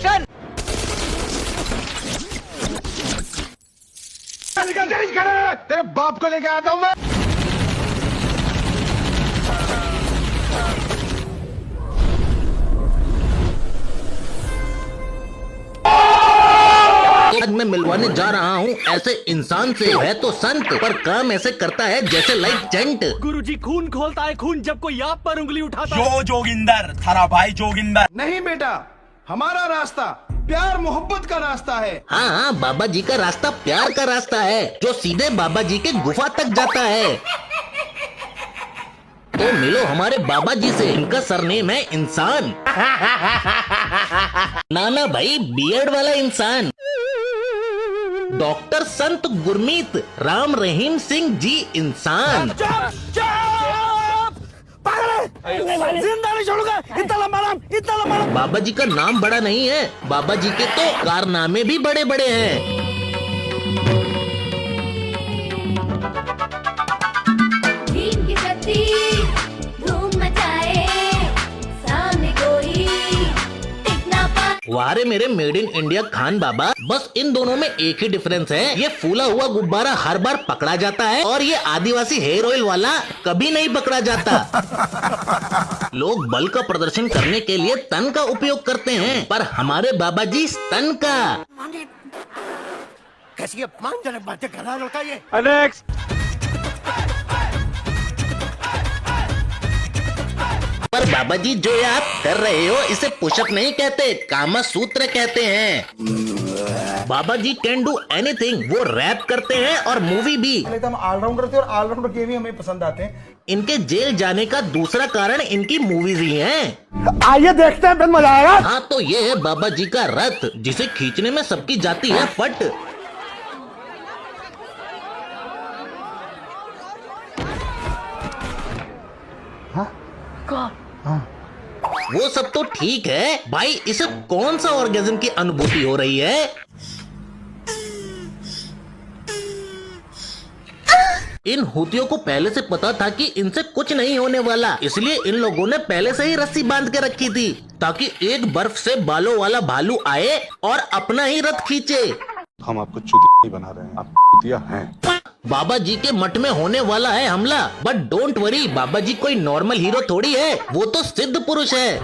Action. तेरे बाप को लेके आता हूँ मैं। आज मैं मिलवाने जा रहा हूँ ऐसे इंसान से, है तो संत पर काम ऐसे करता है जैसे लाइक जेंट। गुरुजी खून खोलता है खून जब कोई आप पर उंगली उठाता है। जो जोगिंदर थारा भाई जोगिंदर। नहीं बेटा, हमारा रास्ता प्यार मोहब्बत का रास्ता है। हाँ हाँ, बाबा जी का रास्ता प्यार का रास्ता है जो सीधे बाबा जी के गुफा तक जाता है। तो मिलो हमारे बाबा जी से, इनका सरनेम है इंसान। नाना भाई बियर्ड वाला इंसान। डॉक्टर संत गुरमीत राम रहीम सिंह जी इंसान। जिंदा नहीं छोड़ूंगा, इतना लंबा नाम, इतना लंबा नाम। बाबा जी का नाम बड़ा नहीं है, बाबा जी के तो कारनामे भी बड़े बड़े हैं। भीम की शक्ति धूम मचाए, सामने कोई टिक ना पाए। वारे मेरे मेड इन इंडिया खान बाबा, बस इन दोनों में एक ही डिफरेंस है, ये फूला हुआ गुब्बारा हर बार पकड़ा जाता है और ये आदिवासी हेयर ऑयल वाला कभी नहीं पकड़ा जाता। लोग बल का प्रदर्शन करने के लिए तन का उपयोग करते हैं, पर हमारे बाबा जी स्तन का। कैसी अपमानजनक बातें कर रहा है लड़का ये। पर बाबा जी जो ये आप कर रहे हो इसे पुशअप नहीं कहते, कामा सूत्र कहते हैं। बाबा जी कैन डू एनीथिंग, वो रैप करते हैं और मूवी भी। हम ऑलराउंडर थे और ऑलराउंडर के भी हमें पसंद आते हैं। इनके जेल जाने का दूसरा कारण इनकी मूवीज ही हैं। आइए देखते हैं, मजा आएगा। हाँ तो ये है बाबा जी का रथ, जिसे खींचने में सबकी जाती है फट। वो सब तो ठीक है भाई, इसे कौन सा ऑर्गेज्म की अनुभूति हो रही है? इन हुतियों को पहले से पता था कि इनसे कुछ नहीं होने वाला, इसलिए इन लोगों ने पहले से ही रस्सी बांध के रखी थी ताकि एक बर्फ से बालों वाला भालू आए और अपना ही रथ खींचे। हम आपको चुतिया नहीं बना रहे हैं, आप चुतिया हैं। बाबा जी के मठ में होने वाला है हमला, बट डोंट वरी, बाबा जी कोई नॉर्मल हीरो थोड़ी है, वो तो सिद्ध पुरुष है।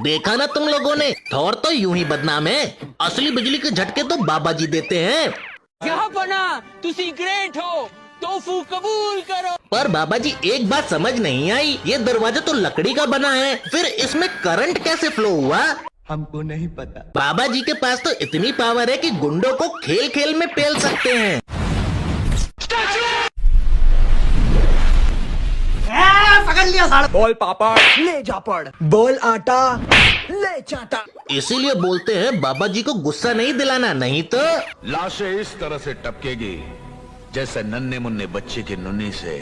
देखा ना तुम लोगों ने, थौर तो यूं ही बदनाम है, असली बिजली के झटके तो बाबा जी देते हैं। यहाँ बना तुसी ग्रेट हो, तोफू कबूल करो। पर बाबा जी एक बात समझ नहीं आई, ये दरवाजा तो लकड़ी का बना है, फिर इसमें करंट कैसे फ्लो हुआ? हमको नहीं पता। बाबा जी के पास तो इतनी पावर है कि गुंडों को खेल खेल में पेल सकते हैं। पकड़ लिया साड़। बोल पापड़ ले जा पड़, बोल आटा ले चाटा। इसीलिए बोलते हैं बाबा जी को गुस्सा नहीं दिलाना, नहीं तो लाशें इस तरह से टपकेगी जैसे नन्हे मुन्ने बच्चे की नुन्नी से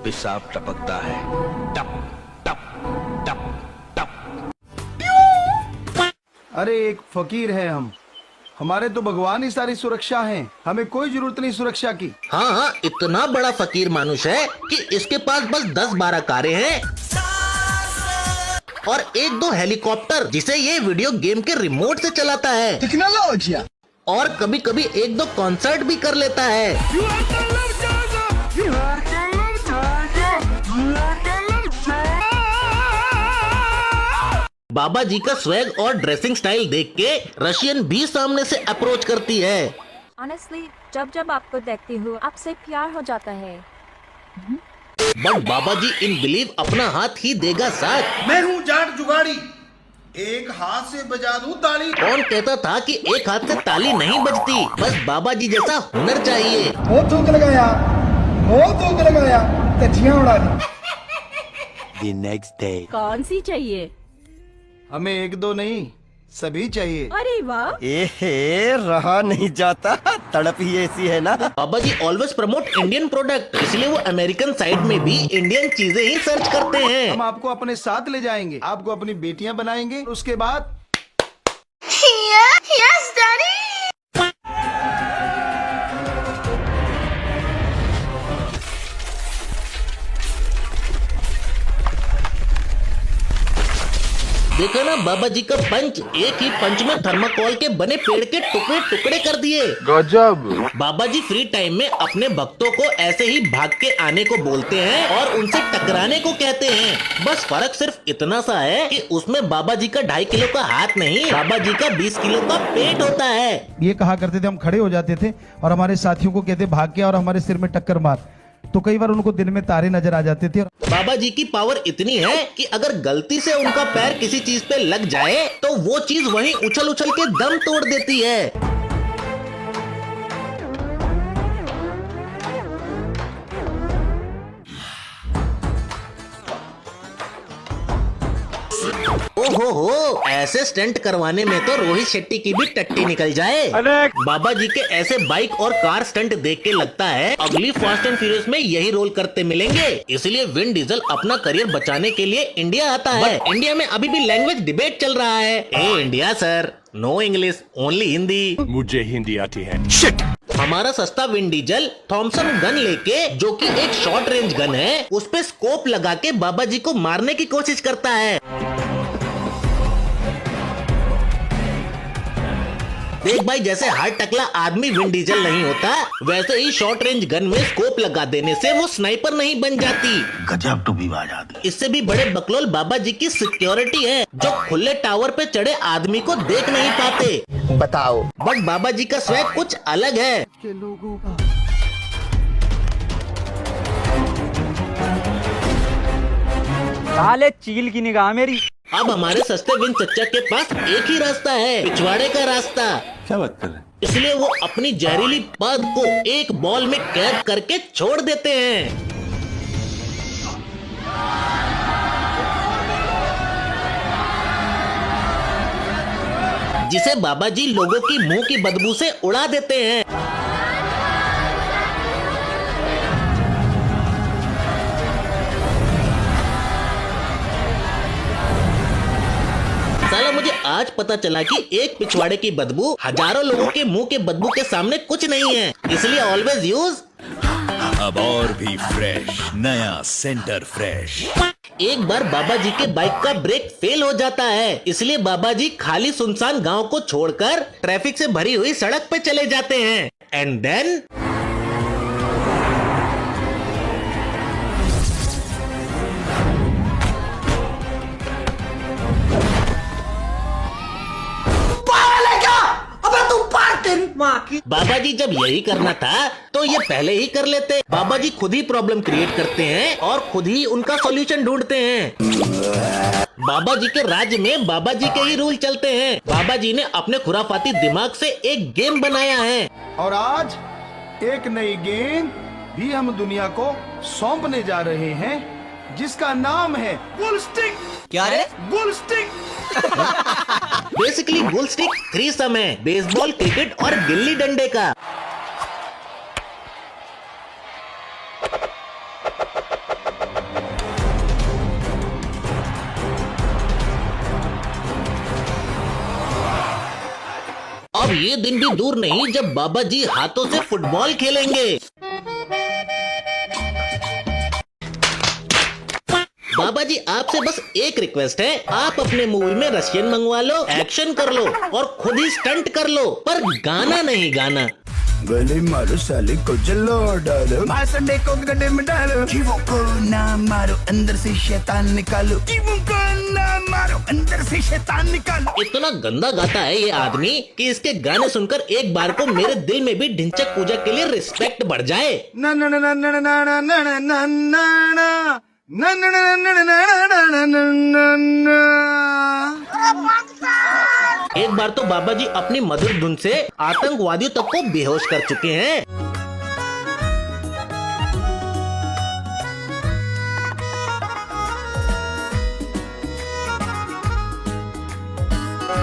पेशाब टपकता है। टप टप टप टप। अरे एक फकीर है हम, हमारे तो भगवान ही सारी सुरक्षा है, हमें कोई जरूरत नहीं सुरक्षा की। हाँ हाँ, इतना बड़ा फकीर मानुष है कि इसके पास बस 10-12 कारें हैं और 1-2 हेलीकॉप्टर जिसे ये वीडियो गेम के रिमोट से चलाता है। टेक्नोलॉजी। और कभी कभी 1-2 कॉन्सर्ट भी कर लेता है। बाबा जी का स्वैग और ड्रेसिंग स्टाइल देख के रशियन भी सामने से अप्रोच करती है। Honestly, जब जब आपको देखती हूँ आपसे प्यार हो जाता है। But Baba ji in believe अपना हाथ ही देगा साथ। मैं हूँ जाट जुगाड़ी, एक हाथ से बजा दूं ताली। कौन कहता था कि एक हाथ से ताली नहीं बजती, बस बाबा जी जैसा हुनर चाहिए। वो थूक लगाया, वो थूक लगाया, तजियां उड़ा दी। The next day. कौन सी चाहिए? हमें 1-2 नहीं, सभी चाहिए। अरे वाह। ए रहा नहीं जाता, तड़प ही ऐसी है ना। बाबा जी ऑलवेज प्रमोट इंडियन प्रोडक्ट, इसलिए वो अमेरिकन साइट में भी इंडियन चीजें ही सर्च करते हैं। हम आपको अपने साथ ले जाएंगे, आपको अपनी बेटियां बनाएंगे, उसके बाद Yes, Daddy. देखा ना बाबा जी का पंच, एक ही पंच में थर्माकोल के बने पेड़ के टुकड़े टुकड़े कर दिए। गजब। बाबा जी फ्री टाइम में अपने भक्तों को ऐसे ही भाग के आने को बोलते हैं और उनसे टकराने को कहते हैं। बस फर्क सिर्फ इतना सा है कि उसमें बाबा जी का 2.5 किलो का हाथ नहीं, बाबा जी का 20 किलो का पेट होता है। ये कहा करते थे, हम खड़े हो जाते थे और हमारे साथियों को कहते भाग के और हमारे सिर में टक्कर मार, तो कई बार उनको दिन में तारे नजर आ जाते थे। बाबा जी की पावर इतनी है कि अगर गलती से उनका पैर किसी चीज पे लग जाए तो वो चीज वहीं उछल उछल के दम तोड़ देती है। ओहो हो, ऐसे स्टंट करवाने में तो रोहित शेट्टी की भी टट्टी निकल जाए। बाबा जी के ऐसे बाइक और कार स्टंट देख के लगता है अगली फास्ट एंड फ्यूरियस में यही रोल करते मिलेंगे। इसलिए विन डीजल अपना करियर बचाने के लिए इंडिया आता है। इंडिया में अभी भी लैंग्वेज डिबेट चल रहा है। ए India sir, no English, only Hindi. मुझे हिंदी आती है। हमारा सस्ता विन डीजल थॉमसन गन लेके, जो कि एक शॉर्ट रेंज गन है, उस पे स्कोप लगा के बाबा जी को मारने की कोशिश करता है। देख भाई, जैसे हर टकला आदमी विन डीजल नहीं होता, वैसे ही शॉर्ट रेंज गन में स्कोप लगा देने से वो स्नाइपर नहीं बन जाती। गजब टू भी आजादी। इससे भी बड़े बकलोल बाबा जी की सिक्योरिटी है, जो खुले टावर पे चढ़े आदमी को देख नहीं पाते। बताओ। बट बाबा जी का स्वैग कुछ अलग है। साले चील की निगाह मेरी। अब हमारे सस्ते विन चच्चा के पास एक ही रास्ता है, पिछवाड़े का रास्ता। क्या बात कर रहे हैं? इसलिए वो अपनी जहरीली पद को एक बॉल में कैद करके छोड़ देते हैं। जिसे बाबा जी लोगों की मुंह की बदबू से उड़ा देते हैं। साला मुझे आज पता चला कि एक पिछवाड़े की बदबू हजारों लोगों के मुंह के बदबू के सामने कुछ नहीं है। इसलिए ऑलवेज यूज अब और भी फ्रेश, नया सेंटर फ्रेश। एक बार बाबा जी के बाइक का ब्रेक फेल हो जाता है, इसलिए बाबा जी खाली सुनसान गांव को छोड़कर ट्रैफिक से भरी हुई सड़क पे चले जाते हैं। एंड देन बाबा जी जब यही करना था तो ये पहले ही कर लेते। बाबा जी खुद ही प्रॉब्लम क्रिएट करते हैं और खुद ही उनका सॉल्यूशन ढूंढते हैं। बाबा जी के राज्य में बाबा जी के ही रूल चलते हैं। बाबा जी ने अपने खुराफाती दिमाग से एक गेम बनाया है, और आज एक नई गेम भी हम दुनिया को सौंपने जा रहे हैं, जिसका नाम है गुल स्टिक। क्या रे? गुल स्टिक। बेसिकली गुल स्टिक थ्रीसम है, बेसबॉल, क्रिकेट और गिल्ली डंडे का। अब ये दिन भी दूर नहीं जब बाबा जी हाथों से फुटबॉल खेलेंगे। बाबा जी आपसे बस एक रिक्वेस्ट है, आप अपने मूवी में रशियन मंगवा लो, एक्शन कर लो और खुद ही स्टंट कर लो, पर गाना नहीं गाना। गले मारो साले को जलो डालो, संडे को गड्ढे में डालो, जीवों को ना मारो अंदर से शैतान निकालो, जीवों को ना मारो अंदर से शैतान निकालो। इतना गंदा गाता है ये आदमी कि इसके गाने सुनकर एक बार को मेरे दिल में भी ढिंचक पूजा के लिए रिस्पेक्ट बढ़ जाए। ना ना ना ना ना ना ना ना ना ना ना ना ना ना ना ना ना ना ना। एक बार तो बाबा जी अपनी मधुर धुन से आतंकवादियों तक को बेहोश कर चुके हैं।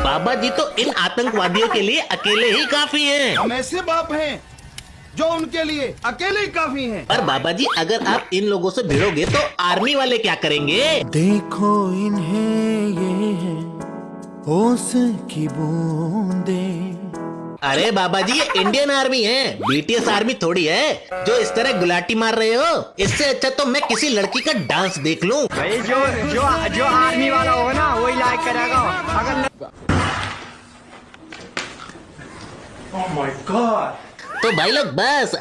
बाबा जी तो इन आतंकवादियों के लिए अकेले ही काफी हैं। हम ऐसे बाप हैं जो उनके लिए अकेले ही काफी हैं। पर बाबा जी अगर आप इन लोगों से भिड़ोगे तो आर्मी वाले क्या करेंगे? देखो इन्हें ये है होश की बूंदे, अरे बाबा जी ये इंडियन आर्मी है, बीटीएस आर्मी थोड़ी है जो इस तरह गुलाटी मार रहे हो। इससे अच्छा तो मैं किसी लड़की का डांस देख लूं। भाई जो आर्मी वाला होगा ना वही लाइक करेगा। अगर तो भाई लोग बस